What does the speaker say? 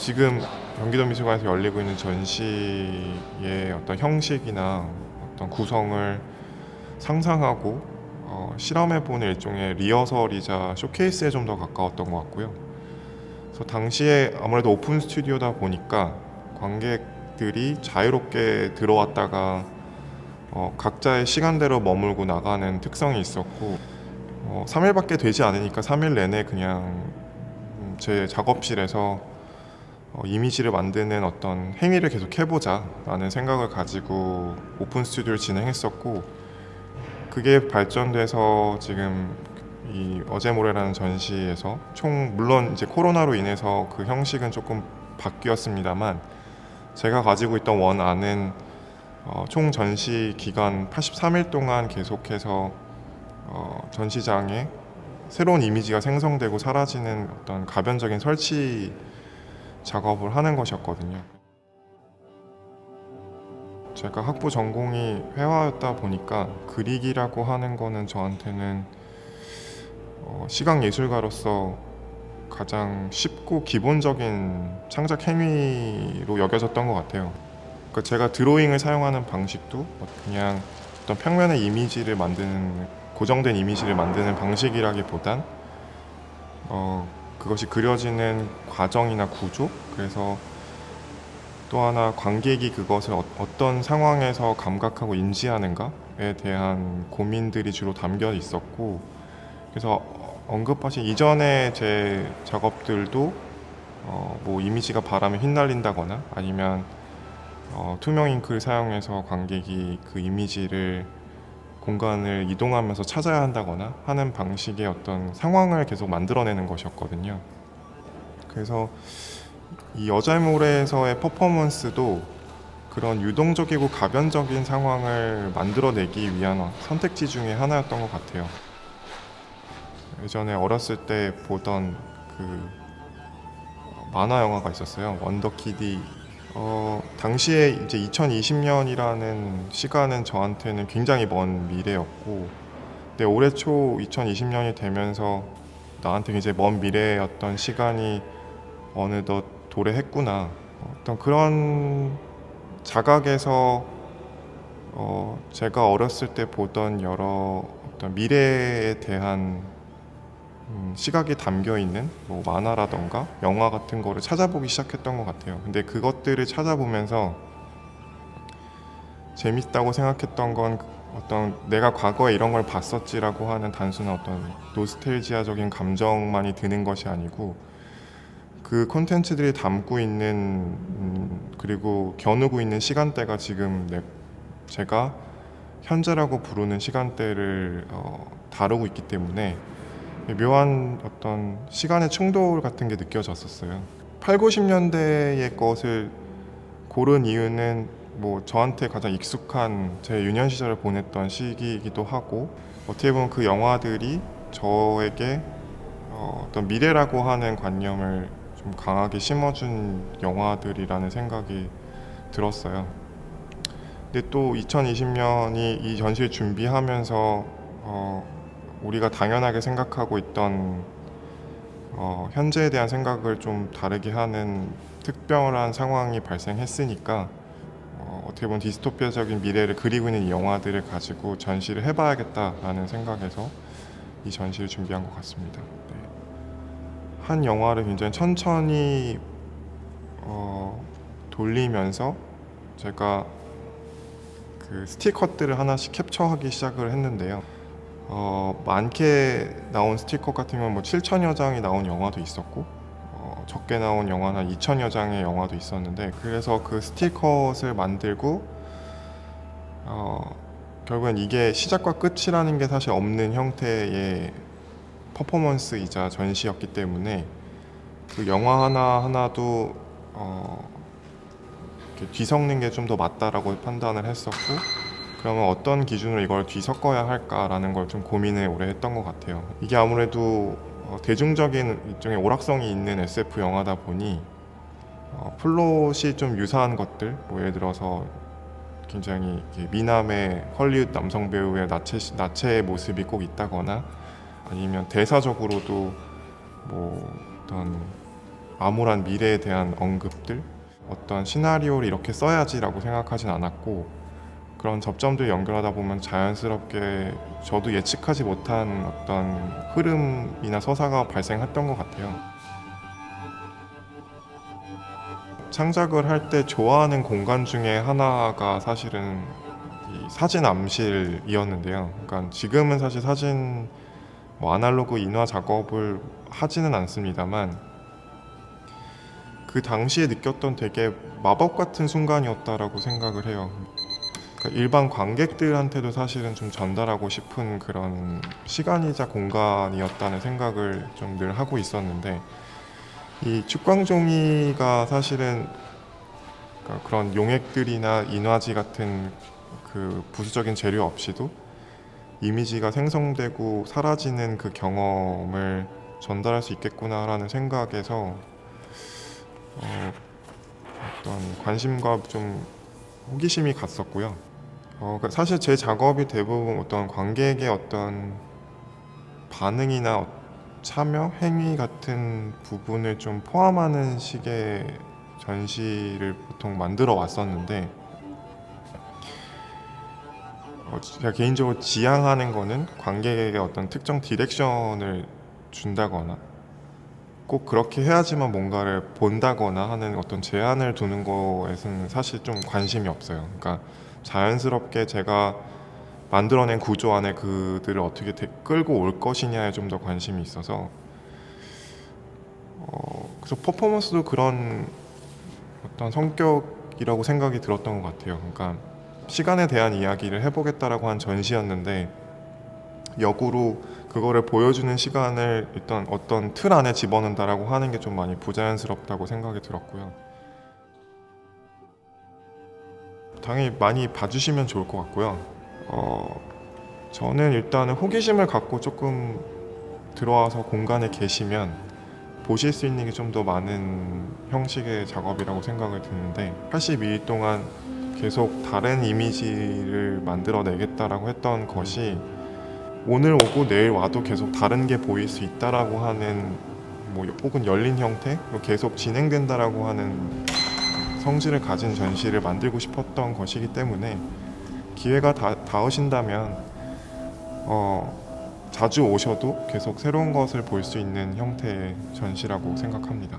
지금 경기도 미술관에서 열리고 있는 전시의 어떤 형식이나 어떤 구성을 상상하고 실험해보는 일종의 리허설이자 쇼케이스에 좀 더 가까웠던 것 같고요. 그래서 당시에 아무래도 오픈 스튜디오다 보니까 관객들이 자유롭게 들어왔다가 각자의 시간대로 머물고 나가는 특성이 있었고 3일밖에 되지 않으니까 3일 내내 그냥 제 작업실에서 이미지를 만드는 어떤 행위를 계속 해보자 라는 생각을 가지고 오픈 스튜디오를 진행했었고, 그게 발전돼서 지금 이 어제 모레라는 전시에서 물론 이제 코로나로 인해서 그 형식은 조금 바뀌었습니다만, 제가 가지고 있던 원안은 총 전시 기간 83일 동안 계속해서 전시장에 새로운 이미지가 생성되고 사라지는 어떤 가변적인 설치 작업을 하는 것이었거든요. 제가 학부 전공이 회화였다 보니까 그리기라고 하는 거는 저한테는 시각예술가로서 가장 쉽고 기본적인 창작 행위로 여겨졌던 것 같아요. 그러니까 제가 드로잉을 사용하는 방식도 그냥 어떤 평면의 이미지를 만드는, 고정된 이미지를 만드는 방식이라기보단 그것이 그려지는 과정이나 구조, 그래서 또 하나 관객이 그것을 어떤 상황에서 감각하고 인지하는가에 대한 고민들이 주로 담겨 있었고, 그래서 언급하신 이전의 제 작업들도 뭐 이미지가 바람에 휘날린다거나 아니면 투명 잉크를 사용해서 관객이 그 이미지를 공간을 이동하면서 찾아야 한다거나 하는 방식의 어떤 상황을 계속 만들어내는 것이었거든요. 그래서 이 여자의 모래에서의 퍼포먼스도 그런 유동적이고 가변적인 상황을 만들어내기 위한 선택지 중에 하나였던 것 같아요. 예전에 어렸을 때 보던 그 만화 영화가 있었어요. 원더키디. 당시에 이제 2020년이라는 시간은 저한테는 굉장히 먼 미래였고, 근데 올해 초 2020년이 되면서 나한테 이제 먼 미래였던 시간이 어느덧 도래했구나, 어떤 그런 자각에서 제가 어렸을 때 보던 여러 어떤 미래에 대한 시각이 담겨 있는 뭐 만화라던가 영화 같은 거를 찾아보기 시작했던 것 같아요. 근데 그것들을 찾아보면서 재밌다고 생각했던 건 어떤 내가 과거에 이런 걸 봤었지라고 하는 단순한 어떤 노스텔지아적인 감정만이 드는 것이 아니고, 그 콘텐츠들이 담고 있는 그리고 겨누고 있는 시간대가 지금 제가 현재라고 부르는 시간대를 다루고 있기 때문에 묘한 어떤 시간의 충돌 같은 게 느껴졌었어요. 8, 90년대의 것을 고른 이유는 뭐 저한테 가장 익숙한 제 유년 시절을 보냈던 시기이기도 하고, 어떻게 보면 그 영화들이 저에게 어떤 미래라고 하는 관념을 좀 강하게 심어준 영화들이라는 생각이 들었어요. 근데 또 2020년이 이 전시를 준비하면서 우리가 당연하게 생각하고 있던 현재에 대한 생각을 좀 다르게 하는 특별한 상황이 발생했으니까 어떻게 보면 디스토피아적인 미래를 그리고 있는 이 영화들을 가지고 전시를 해봐야겠다라는 생각에서 이 전시를 준비한 것 같습니다. 네. 한 영화를 굉장히 천천히 돌리면서 제가 그 스티커들을 하나씩 캡처하기 시작을 했는데요. 많게 나온 스티커 같은 경우는 뭐 7천여 장이 나온 영화도 있었고, 적게 나온 영화는 한 2천여 장의 영화도 있었는데, 그래서 그 스티커를 만들고 결국엔 이게 시작과 끝이라는 게 사실 없는 형태의 퍼포먼스이자 전시였기 때문에 그 영화 하나하나도 뒤섞는 게 좀 더 맞다라고 판단을 했었고, 그러면 어떤 기준으로 이걸 뒤섞어야 할까라는 걸 좀 고민을 오래 했던 것 같아요. 이게 아무래도 대중적인 일종의 오락성이 있는 SF 영화다 보니 플롯이 좀 유사한 것들, 뭐 예를 들어서 굉장히 미남의 헐리우드 남성 배우의 나체의 모습이 꼭 있다거나, 아니면 대사적으로도 뭐 어떤 암울한 미래에 대한 언급들, 어떤 시나리오를 이렇게 써야지라고 생각하진 않았고, 그런 접점들 연결하다 보면 자연스럽게 저도 예측하지 못한 어떤 흐름이나 서사가 발생했던 것 같아요. 창작을 할 때 좋아하는 공간 중에 하나가 사실은 이 사진 암실이었는데요. 그러니까 지금은 사실 사진 아날로그 인화 작업을 하지는 않습니다만, 그 당시에 느꼈던 되게 마법 같은 순간이었다라고 생각을 해요. 그러니까 일반 관객들한테도 사실은 좀 전달하고 싶은 그런 시간이자 공간이었다는 생각을 좀 늘 하고 있었는데, 이 축광종이가 사실은 그러니까 그런 용액들이나 인화지 같은 그 부수적인 재료 없이도 이미지가 생성되고 사라지는 그 경험을 전달할 수 있겠구나라는 생각에서 어떤 관심과 좀 호기심이 갔었고요. 그러니까 사실 제 작업이 대부분 어떤 관객의 어떤 반응이나 참여, 행위 같은 부분을 좀 포함하는 식의 전시를 보통 만들어 왔었는데, 제가 개인적으로 지향하는 거는 관객에게 어떤 특정 디렉션을 준다거나 꼭 그렇게 해야지만 뭔가를 본다거나 하는 어떤 제한을 두는 거에는 사실 좀 관심이 없어요. 그러니까 자연스럽게 제가 만들어낸 구조 안에 그들을 어떻게 끌고 올 것이냐에 좀 더 관심이 있어서, 그래서 퍼포먼스도 그런 어떤 성격이라고 생각이 들었던 것 같아요. 그러니까 시간에 대한 이야기를 해보겠다라고 한 전시였는데, 역으로 그거를 보여주는 시간을 일단 어떤 틀 안에 집어넣는다라고 하는 게 좀 많이 부자연스럽다고 생각이 들었고요. 당연히 많이 봐주시면 좋을 것 같고요. 저는 일단은 호기심을 갖고 조금 들어와서 공간에 계시면 보실 수 있는 게 좀 더 많은 형식의 작업이라고 생각을 드는데, 82일 동안 계속 다른 이미지를 만들어내겠다라고 했던 것이 오늘 오고 내일 와도 계속 다른 게 보일 수 있다라고 하는, 혹은 열린 형태로 계속 진행된다라고 하는 성질을 가진 전시를 만들고 싶었던 것이기 때문에, 기회가 닿으신다면 자주 오셔도 계속 새로운 것을 볼 수 있는 형태의 전시라고 생각합니다.